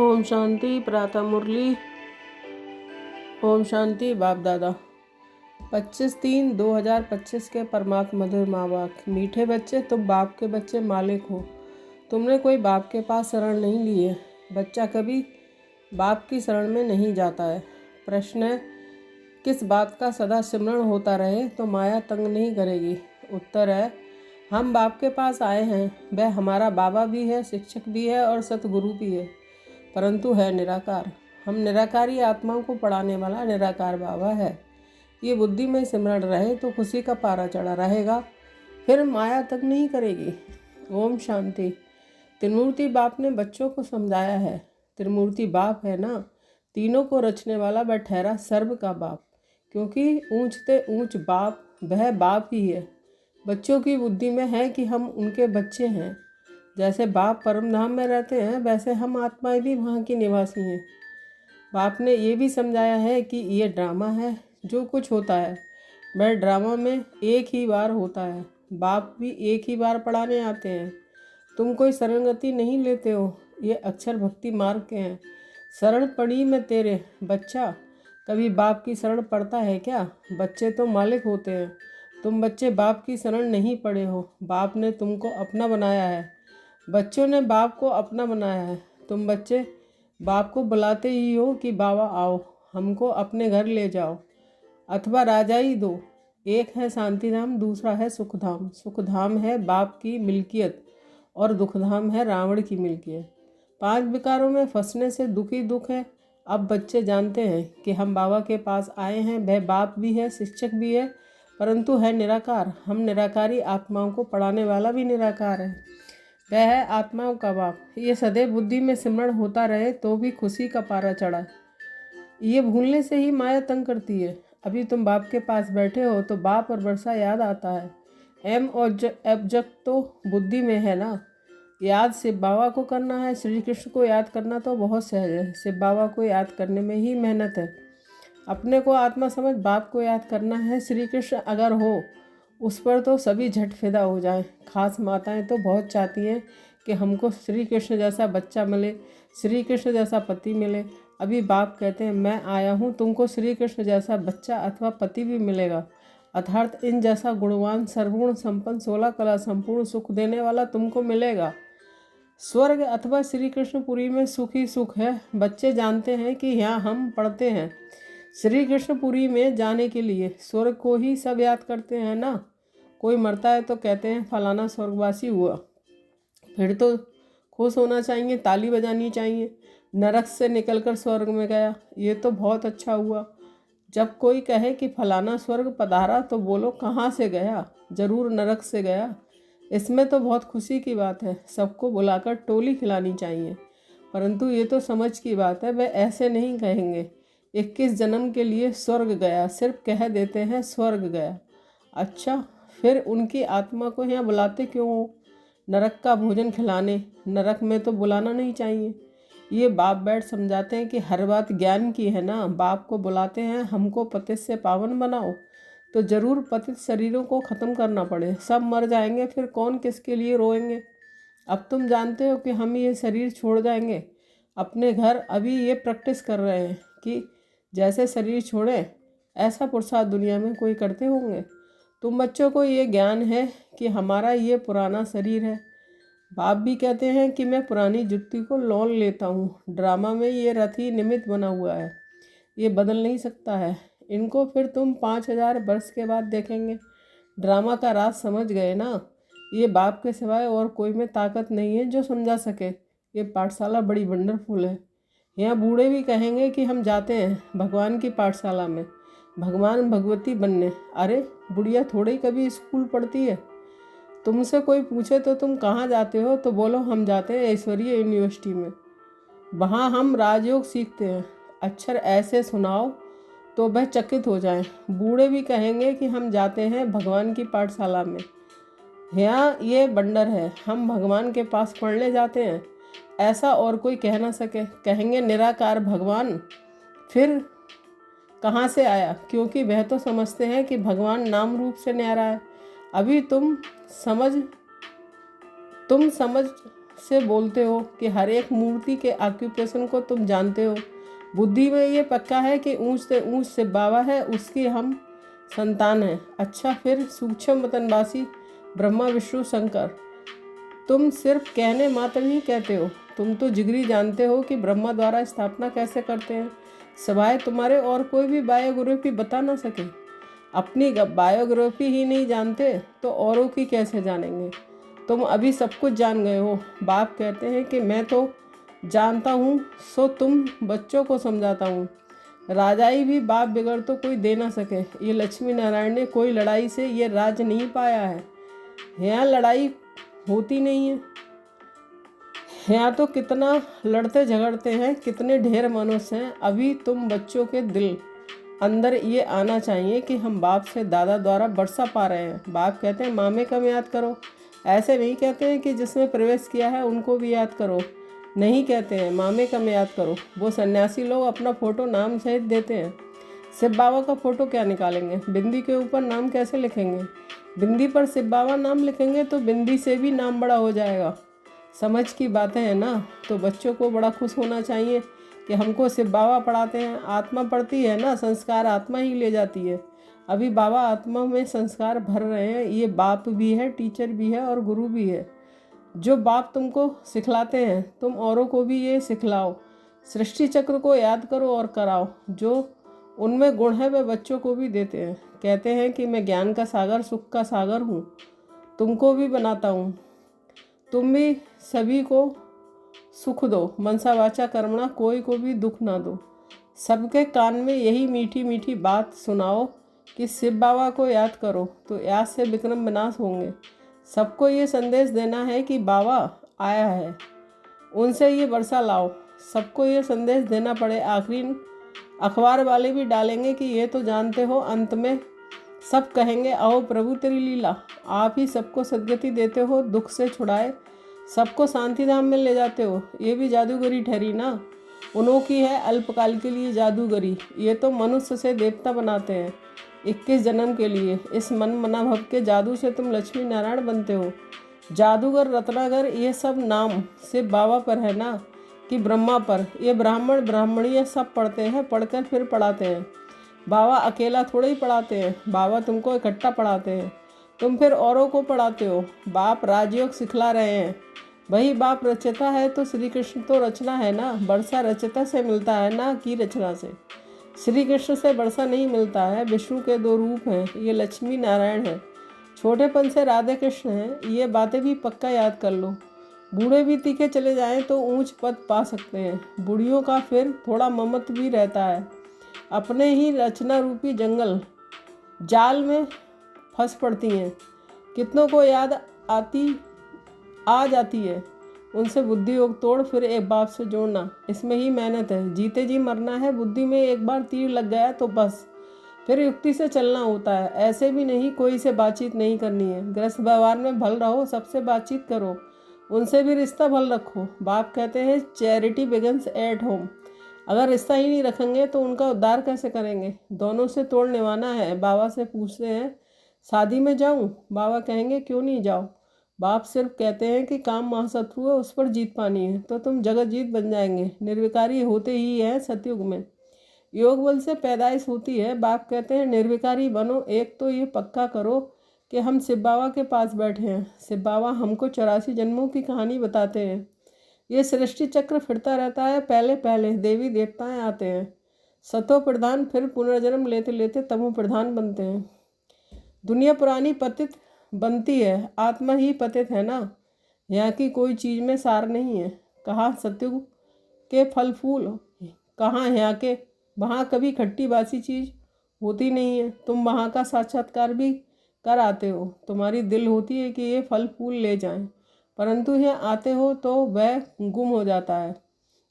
ओम शांति। प्रातः मुरली। ओम शांति। बाप दादा 25/3/2025 के परमात्मा मधुर माँ बाप। मीठे बच्चे, तुम बाप के बच्चे मालिक हो। तुमने कोई बाप के पास शरण नहीं ली है। बच्चा कभी बाप की शरण में नहीं जाता है। प्रश्न है, किस बात का सदा सिमरण होता रहे तो माया तंग नहीं करेगी। उत्तर है, हम बाप के पास आए हैं। वह हमारा बाबा भी है, शिक्षक भी है और सतगुरु भी है, परंतु है निराकार। हम निराकारी आत्माओं को पढ़ाने वाला निराकार बाबा है। ये बुद्धि में सिमरण रहे तो खुशी का पारा चढ़ा रहेगा, फिर माया तक नहीं करेगी। ओम शांति। त्रिमूर्ति बाप ने बच्चों को समझाया है। त्रिमूर्ति बाप है ना, तीनों को रचने वाला वह ठहरा सर्व का बाप, क्योंकि ऊंचते ऊंच बाप वह बाप ही है। बच्चों की बुद्धि में है कि हम उनके बच्चे हैं। जैसे बाप परम धाम में रहते हैं, वैसे हम आत्माएं भी वहाँ की निवासी हैं। बाप ने ये भी समझाया है कि ये ड्रामा है। जो कुछ होता है वह ड्रामा में एक ही बार होता है। बाप भी एक ही बार पढ़ाने आते हैं। तुम कोई शरणगति नहीं लेते हो। ये अक्षर भक्ति मार्ग के हैं। शरण पड़ी में तेरे। बच्चा कभी बाप की शरण पड़ता है क्या? बच्चे तो मालिक होते हैं। तुम बच्चे बाप की शरण नहीं पड़े हो। बाप ने तुमको अपना बनाया है। बच्चों ने बाप को अपना बनाया है। तुम बच्चे बाप को बुलाते ही हो कि बाबा आओ, हमको अपने घर ले जाओ, अथवा राजाई दो। एक है शांतिधाम, दूसरा है सुखधाम। सुखधाम है बाप की मिल्कियत और दुखधाम है रावण की मिल्कियत। 5 विकारों में फंसने से दुखी दुख है। अब बच्चे जानते हैं कि हम बाबा के पास आए हैं। वह बाप भी है, शिक्षक भी है, परंतु है निराकार। हम निराकारी आत्माओं को पढ़ाने वाला भी निराकार है। वह है आत्माओं का बाप। ये सदैव बुद्धि में सिमरण होता रहे तो भी खुशी का पारा चढ़ा। ये भूलने से ही माया तंग करती है। अभी तुम बाप के पास बैठे हो तो बाप और वर्षा याद आता है। एम और एब्जक तो बुद्धि में है ना। याद शिव बाबा को करना है। श्री कृष्ण को याद करना तो बहुत सहज है। शिव बाबा को याद करने में ही मेहनत है। अपने को आत्मा समझ बाप को याद करना है। श्री कृष्ण अगर हो उस पर तो सभी झट फिदा हो जाएं। खास माताएं तो बहुत चाहती हैं कि हमको श्री कृष्ण जैसा बच्चा मिले, श्री कृष्ण जैसा पति मिले। अभी बाप कहते हैं, मैं आया हूँ, तुमको श्री कृष्ण जैसा बच्चा अथवा पति भी मिलेगा। अर्थात इन जैसा गुणवान, सर्वगुण संपन्न, 16 कला संपूर्ण सुख देने वाला तुमको मिलेगा। स्वर्ग अथवा श्री कृष्णपुरी में सुख ही सुख है। बच्चे जानते हैं कि यहाँ हम पढ़ते हैं। श्री कृष्णपुरी में जाने के लिए स्वर्ग को ही सब याद करते हैं ना। कोई मरता है तो कहते हैं फलाना स्वर्गवासी हुआ, फिर तो खुश होना चाहिए, ताली बजानी चाहिए। नरक से निकलकर स्वर्ग में गया, ये तो बहुत अच्छा हुआ। जब कोई कहे कि फलाना स्वर्ग पधारा तो बोलो कहाँ से गया? जरूर नरक से गया। इसमें तो बहुत खुशी की बात है। सबको बुलाकर टोली खिलानी चाहिए। परंतु ये तो समझ की बात है, वे ऐसे नहीं कहेंगे 21 जन्म के लिए स्वर्ग गया, सिर्फ कह देते हैं स्वर्ग गया। अच्छा, फिर उनकी आत्मा को यहाँ बुलाते क्यों हो? नरक का भोजन खिलाने। नरक में तो बुलाना नहीं चाहिए। ये बाप बैठ समझाते हैं कि हर बात ज्ञान की है ना। बाप को बुलाते हैं, हमको पतित से पावन बनाओ, तो जरूर पतित शरीरों को ख़त्म करना पड़े। सब मर जाएंगे, फिर कौन किसके लिए रोएंगे? अब तुम जानते हो कि हम ये शरीर छोड़ जाएंगे अपने घर। अभी ये प्रैक्टिस कर रहे हैं कि जैसे शरीर छोड़ें, ऐसा पुरुषार्थ दुनिया में कोई करते होंगे। तुम बच्चों को ये ज्ञान है कि हमारा ये पुराना शरीर है। बाप भी कहते हैं कि मैं पुरानी जुत्ती को लौट लेता हूँ। ड्रामा में ये रथ ही निमित्त बना हुआ है, ये बदल नहीं सकता है। इनको फिर तुम 5000 वर्ष के बाद देखेंगे। ड्रामा का राज समझ गए ना। ये बाप के सिवाय और कोई में ताकत नहीं है जो समझा सके। ये पाठशाला बड़ी वंडरफुल है। यहाँ बूढ़े भी कहेंगे कि हम जाते हैं भगवान की पाठशाला में, भगवान भगवती बनने। अरे बुढ़िया थोड़ी कभी स्कूल पढ़ती है। तुमसे कोई पूछे तो तुम कहाँ जाते हो, तो बोलो हम जाते हैं ऐश्वर्य यूनिवर्सिटी में, वहाँ हम राजयोग सीखते हैं। अक्षर ऐसे सुनाओ तो वह चकित हो जाएं। बूढ़े भी कहेंगे कि हम जाते हैं भगवान की पाठशाला में। यहाँ ये बंडर है, हम भगवान के पास पढ़ने जाते हैं, ऐसा और कोई कह ना सके। कहेंगे निराकार भगवान, फिर कहाँ से आया? क्योंकि वह तो समझते हैं कि भगवान नाम रूप से न्यारा है। अभी तुम समझ से बोलते हो कि हर एक मूर्ति के ऑक्यूपेशन को तुम जानते हो। बुद्धि में ये पक्का है कि ऊंच से ऊंच शिव बाबा है, उसकी हम संतान हैं। अच्छा, फिर सूक्ष्म वतनवासी ब्रह्मा विष्णु शंकर तुम सिर्फ कहने मात्र ही कहते हो। तुम तो जिगरी जानते हो कि ब्रह्मा द्वारा स्थापना कैसे करते हैं। सिवाय तुम्हारे और कोई भी बायोग्राफी बता ना सके। अपनी बायोग्राफी ही नहीं जानते तो औरों की कैसे जानेंगे। तुम अभी सब कुछ जान गए हो। बाप कहते हैं कि मैं तो जानता हूँ, सो तुम बच्चों को समझाता हूँ। राजाई भी बाप बिगड़ तो कोई दे ना सके। ये लक्ष्मी नारायण ने कोई लड़ाई से ये राज नहीं पाया है। यहाँ लड़ाई होती नहीं है। यहाँ तो कितना लड़ते झगड़ते हैं, कितने ढेर मनुष्य हैं। अभी तुम बच्चों के दिल अंदर ये आना चाहिए कि हम बाप से दादा द्वारा वर्षा पा रहे हैं। बाप कहते हैं मामे कम याद करो। ऐसे नहीं कहते हैं कि जिसने प्रवेश किया है उनको भी याद करो। नहीं कहते हैं मामे कम याद करो। वो सन्यासी लोग अपना फ़ोटो नाम सहित देते हैं। शिव बाबा का फ़ोटो क्या निकालेंगे? बिंदी के ऊपर नाम कैसे लिखेंगे? बिंदी पर शिव बाबा नाम लिखेंगे तो बिंदी से भी नाम बड़ा हो जाएगा। समझ की बातें हैं ना। तो बच्चों को बड़ा खुश होना चाहिए कि हमको शिव बाबा पढ़ाते हैं। आत्मा पढ़ती है ना, संस्कार आत्मा ही ले जाती है। अभी बाबा आत्मा में संस्कार भर रहे हैं। ये बाप भी है, टीचर भी है और गुरु भी है। जो बाप तुमको सिखलाते हैं तुम औरों को भी ये सिखलाओ। सृष्टि चक्र को याद करो और कराओ। जो उनमें गुण है वे बच्चों को भी देते हैं। कहते हैं कि मैं ज्ञान का सागर, सुख का सागर हूँ, तुमको भी बनाता हूँ। तुम भी सभी को सुख दो। मनसा वाचा कर्मणा, कोई को भी दुख ना दो। सबके कान में यही मीठी मीठी बात सुनाओ कि शिव बाबा को याद करो तो याद से विक्रम विनाश होंगे। सबको ये संदेश देना है कि बाबा आया है, उनसे ये वर्षा लाओ। सबको ये संदेश देना पड़े। आखिरी अखबार वाले भी डालेंगे कि ये तो जानते हो। अंत में सब कहेंगे आओ प्रभु तेरी लीला। आप ही सबको सद्गति देते हो, दुख से छुड़ाए सबको शांति धाम में ले जाते हो। ये भी जादूगरी ठहरी ना। उन्हों की है अल्पकाल के लिए जादूगरी। ये तो मनुष्य से देवता बनाते हैं 21 जन्म के लिए। इस मन मना भव के जादू से तुम लक्ष्मी नारायण बनते हो। जादूगर, रत्नागर, ये सब नाम सिर्फ बाबा पर है ना कि ब्रह्मा पर? ये ब्राह्मण ब्राह्मणीय सब पढ़ते हैं, पढ़कर फिर पढ़ाते हैं। बाबा अकेला थोड़े ही पढ़ाते हैं। बाबा तुमको इकट्ठा पढ़ाते हैं, तुम फिर औरों को पढ़ाते हो। बाप राजयोग सिखला रहे हैं। वही बाप रचता है तो श्री कृष्ण तो रचना है ना। वर्षा रचता से मिलता है ना कि रचना से। श्री कृष्ण से वर्षा नहीं मिलता है। विष्णु के 2 रूप हैं, ये लक्ष्मी नारायण है। छोटेपन से राधे कृष्ण हैं। ये बातें भी पक्का याद कर लो। बूढ़े भी तीखे चले जाएं तो ऊंच पद पा सकते हैं। बूढ़ियों का फिर थोड़ा ममत्व भी रहता है। अपने ही रचना रूपी जंगल जाल में फंस पड़ती हैं। कितनों को याद आ जाती है। उनसे बुद्धि योग तोड़ फिर एक बाप से जोड़ना, इसमें ही मेहनत है। जीते जी मरना है। बुद्धि में एक बार तीर लग गया तो बस फिर युक्ति से चलना होता है। ऐसे भी नहीं कोई से बातचीत नहीं करनी है। गृहस्थ व्यवहार में भल रहो, सबसे बातचीत करो, उनसे भी रिश्ता भल रखो। बाप कहते हैं चैरिटी बिगन्स एट होम। अगर रिश्ता ही नहीं रखेंगे तो उनका उद्धार कैसे करेंगे? दोनों से तोड़ निभाना है। बाबा से पूछते हैं शादी में जाऊं? बाबा कहेंगे क्यों नहीं जाओ। बाप सिर्फ कहते हैं कि काम महाशत्रु है, उस पर जीत पानी है तो तुम जगत जीत बन जाएंगे। निर्विकारी होते ही है सतयुग में। योग बल से पैदाइश होती है। बाप कहते हैं निर्विकारी बनो। एक तो ये पक्का करो कि हम शिव बाबा के पास बैठे हैं। शिव बाबा हमको 84 जन्मों की कहानी बताते हैं। ये सृष्टि चक्र फिरता रहता है। पहले पहले देवी देवताएं आते हैं, सतो प्रधान, फिर पुनर्जन्म लेते लेते तमो प्रधान बनते हैं। दुनिया पुरानी पतित बनती है, आत्मा ही पतित है ना। यहाँ की कोई चीज़ में सार नहीं है। कहाँ सतयुग के फल फूल, कहाँ यहाँ के। वहाँ कभी खट्टी बासी चीज़ होती नहीं है। तुम वहाँ का साक्षात्कार भी कर आते हो। तुम्हारी दिल होती है कि ये फल फूल ले जाएं, परंतु यहाँ आते हो तो वह गुम हो जाता है।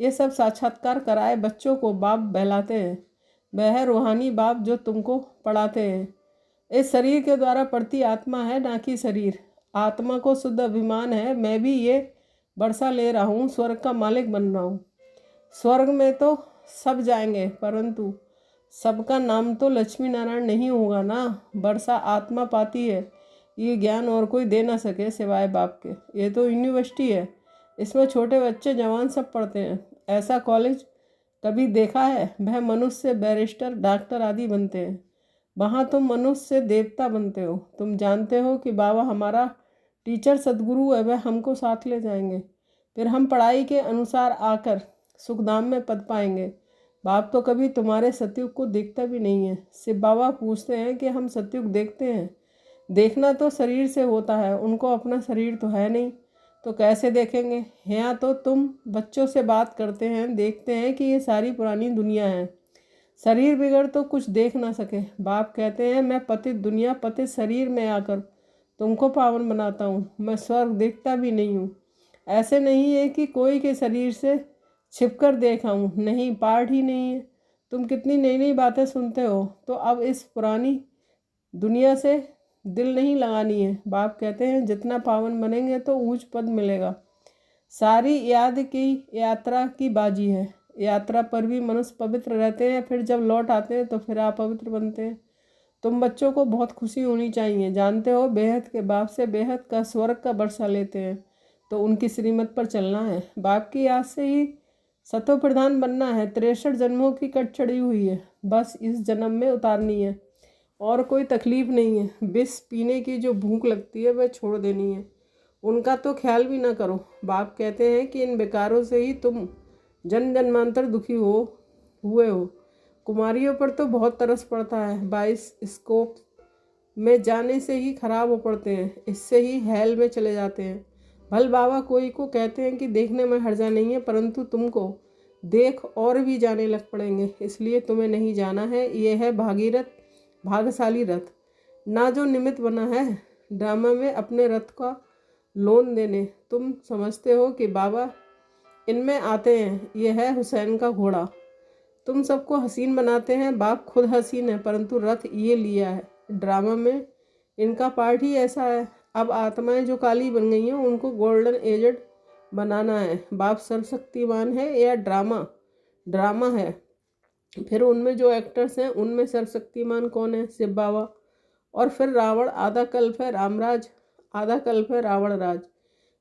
ये सब साक्षात्कार कराए बच्चों को बाप बहलाते हैं। वह है रूहानी बाप जो तुमको पढ़ाते हैं। इस शरीर के द्वारा पढ़ती आत्मा है ना कि शरीर। आत्मा को शुद्ध अभिमान है मैं भी ये वर्षा ले रहा हूँ, स्वर्ग का मालिक बन रहा हूँ। स्वर्ग में तो सब जाएंगे परंतु सबका नाम तो लक्ष्मी नारायण नहीं होगा ना। वर्षा आत्मा पाती है। ये ज्ञान और कोई दे ना सके सिवाय बाप के। ये तो यूनिवर्सिटी है इसमें छोटे बच्चे जवान सब पढ़ते हैं। ऐसा कॉलेज कभी देखा है? वह मनुष्य से बैरिस्टर डॉक्टर आदि बनते हैं। वहाँ तुम मनुष्य से देवता बनते हो। तुम जानते हो कि बाबा हमारा टीचर सदगुरु है, वह हमको साथ ले जाएंगे। फिर हम पढ़ाई के अनुसार आकर सुखधाम में पद पाएंगे। बाप तो कभी तुम्हारे सतयुग को देखता भी नहीं है। शिव बाबा पूछते हैं कि हम सतयुग देखते हैं? देखना तो शरीर से होता है, उनको अपना शरीर तो है नहीं, तो कैसे देखेंगे? यहाँ तो तुम बच्चों से बात करते हैं, देखते हैं कि ये सारी पुरानी दुनिया है। शरीर बिगड़ तो कुछ देख ना सके। बाप कहते हैं मैं पतित दुनिया पतित शरीर में आकर तुमको पावन बनाता हूँ। मैं स्वर्ग देखता भी नहीं हूँ। ऐसे नहीं है कि कोई के शरीर से छिपकर देखा हूँ, नहीं, पार्ट ही नहीं है। तुम कितनी नई नई बातें सुनते हो, तो अब इस पुरानी दुनिया से दिल नहीं लगानी है। बाप कहते हैं जितना पावन बनेंगे तो ऊंच पद मिलेगा। सारी याद की यात्रा की बाजी है। यात्रा पर भी मनुष्य पवित्र रहते हैं, फिर जब लौट आते हैं तो फिर अपवित्र बनते हैं। तुम बच्चों को बहुत खुशी होनी चाहिए। जानते हो बेहद के बाप से बेहद का स्वर्ग का वर्षा लेते हैं, तो उनकी श्रीमत पर चलना है। बाप की याद से ही सतो प्रधान बनना है। 63 जन्मों की कट चढ़ी हुई है, बस इस जन्म में उतारनी है। और कोई तकलीफ नहीं है। विष पीने की जो भूख लगती है वह छोड़ देनी है, उनका तो ख्याल भी ना करो। बाप कहते हैं कि इन बेकारों से ही तुम जन्म जन्मांतर दुखी हुए हो। कुमारियों पर तो बहुत तरस पड़ता है। 22 स्कोप में जाने से ही खराब हो पड़ते हैं, इससे ही हेल में चले जाते हैं। भल बाबा कोई को कहते हैं कि देखने में हर्जा नहीं है, परंतु तुमको देख और भी जाने लग पड़ेंगे, इसलिए तुम्हें नहीं जाना है। ये है भागीरथ भाग्यशाली रथ, ना जो निमित्त बना है ड्रामा में अपने रथ का लोन देने। तुम समझते हो कि बाबा इनमें आते हैं, ये है हुसैन का घोड़ा। तुम सबको हसीन बनाते हैं। बाप खुद हसीन है, परंतु रथ ये लिया है। ड्रामा में इनका पार्ट ही ऐसा है। अब आत्माएं जो काली बन गई हैं उनको गोल्डन एजेड बनाना है। बाप सर्वशक्तिमान है या ड्रामा है? फिर उनमें जो एक्टर्स हैं उनमें सर्वशक्तिमान कौन है? शिव बाबा। और फिर रावण आधा कल्प है रामराज, आधा कल्प है रावण राज।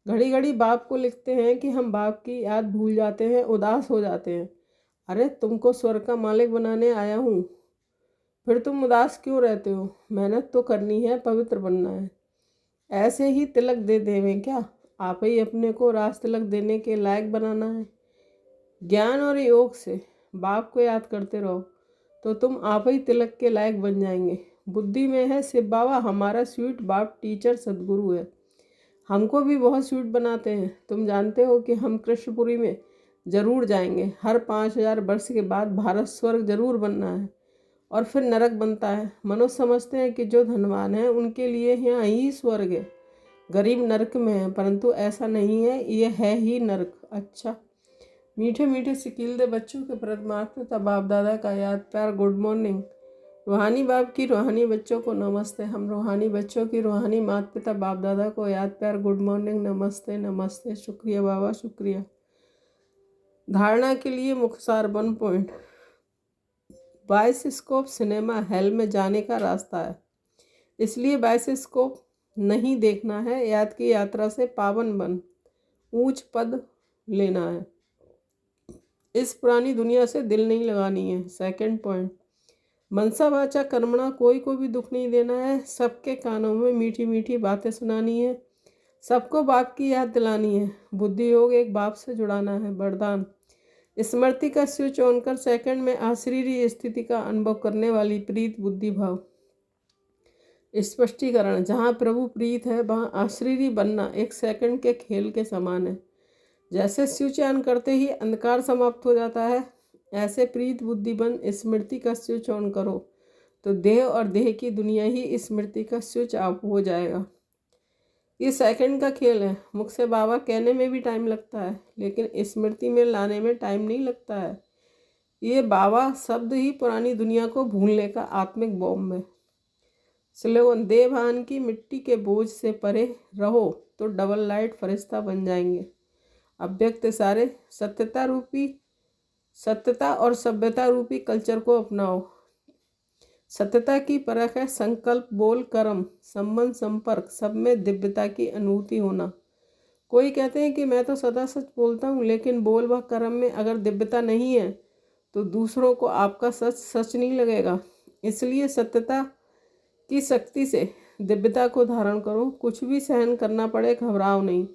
घड़ी घड़ी बाप को लिखते हैं कि हम बाप की याद भूल जाते हैं, उदास हो जाते हैं। अरे तुमको स्वर्ग का मालिक बनाने आया हूँ, फिर तुम उदास क्यों रहते हो? मेहनत तो करनी है, पवित्र बनना है। ऐसे ही तिलक दे देवें क्या? आप ही अपने को राज तिलक देने के लायक बनाना है। ज्ञान और योग से बाप को याद करते रहो तो तुम आप ही तिलक के लायक बन जाएंगे। बुद्धि में है शिव बाबा हमारा स्वीट बाप टीचर सदगुरु है। हमको भी बहुत स्वीट बनाते हैं। तुम जानते हो कि हम कृष्णपुरी में जरूर जाएंगे। हर 5000 वर्ष के बाद भारत स्वर्ग जरूर बनना है और फिर नरक बनता है। मनुष्य समझते हैं कि जो धनवान है उनके लिए यहाँ ही स्वर्ग है, गरीब नरक में है, परंतु ऐसा नहीं है, ये है ही नरक। अच्छा, मीठे मीठे सिकीलदे बच्चों के परमात्मा तथा बाप दादा का याद प्यार गुड मॉर्निंग। रूहानी बाप की रूहानी बच्चों को नमस्ते। हम रूहानी बच्चों की रूहानी माता पिता बाप दादा को याद प्यार गुड मॉर्निंग, नमस्ते नमस्ते, शुक्रिया बाबा शुक्रिया। धारणा के लिए Mukhtar 1 point. Bioscope cinema hello में जाने का रास्ता है, इसलिए बाइस्कोप नहीं देखना है। याद की यात्रा से पावन बन ऊंच पद लेना है। इस पुरानी दुनिया से दिल नहीं लगानी है। 2 पॉइंट। मनसा वाचा कर्मणा, कोई को भी दुख नहीं देना है। सबके कानों में मीठी मीठी बातें सुनानी है। सबको बाप की याद दिलानी है। बुद्धि योग एक बाप से जुड़ाना है। वरदान स्मृति का स्विच ऑन कर सेकंड में अशरीरी स्थिति का अनुभव करने वाली प्रीत बुद्धि भाव। स्पष्टीकरण, जहाँ प्रभु प्रीत है वहाँ अशरीरी बनना एक सेकंड के खेल के समान है। जैसे स्विच ऑन करते ही अंधकार समाप्त हो जाता है, ऐसे प्रीत बुद्धि बन स्मृति का स्विच ऑन करो तो देह और देह की दुनिया ही स्मृति का स्विच ऑफ हो जाएगा। ये सेकंड का खेल है। मुख से बाबा कहने में भी टाइम लगता है, लेकिन स्मृति में लाने में टाइम नहीं लगता है। ये बाबा शब्द ही पुरानी दुनिया को भूलने का आत्मिक बॉम्ब है। स्लोगन, देवभान की मिट्टी के बोझ से परे रहो तो डबल लाइट फरिश्ता बन जाएंगे। अव्यक्त सारे सत्यता और सभ्यता रूपी कल्चर को अपनाओ। सत्यता की परख है संकल्प, बोल, कर्म, संबंध, संपर्क, सब में दिव्यता की अनुभूति होना। कोई कहते हैं कि मैं तो सदा सच बोलता हूँ, लेकिन बोल व कर्म में अगर दिव्यता नहीं है तो दूसरों को आपका सच सच नहीं लगेगा। इसलिए सत्यता की शक्ति से दिव्यता को धारण करो। कुछ भी सहन करना पड़े, घबराओ नहीं।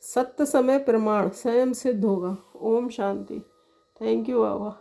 सत्य समय प्रमाण स्वयं सिद्ध होगा। Om Shanti. Thank you Baba.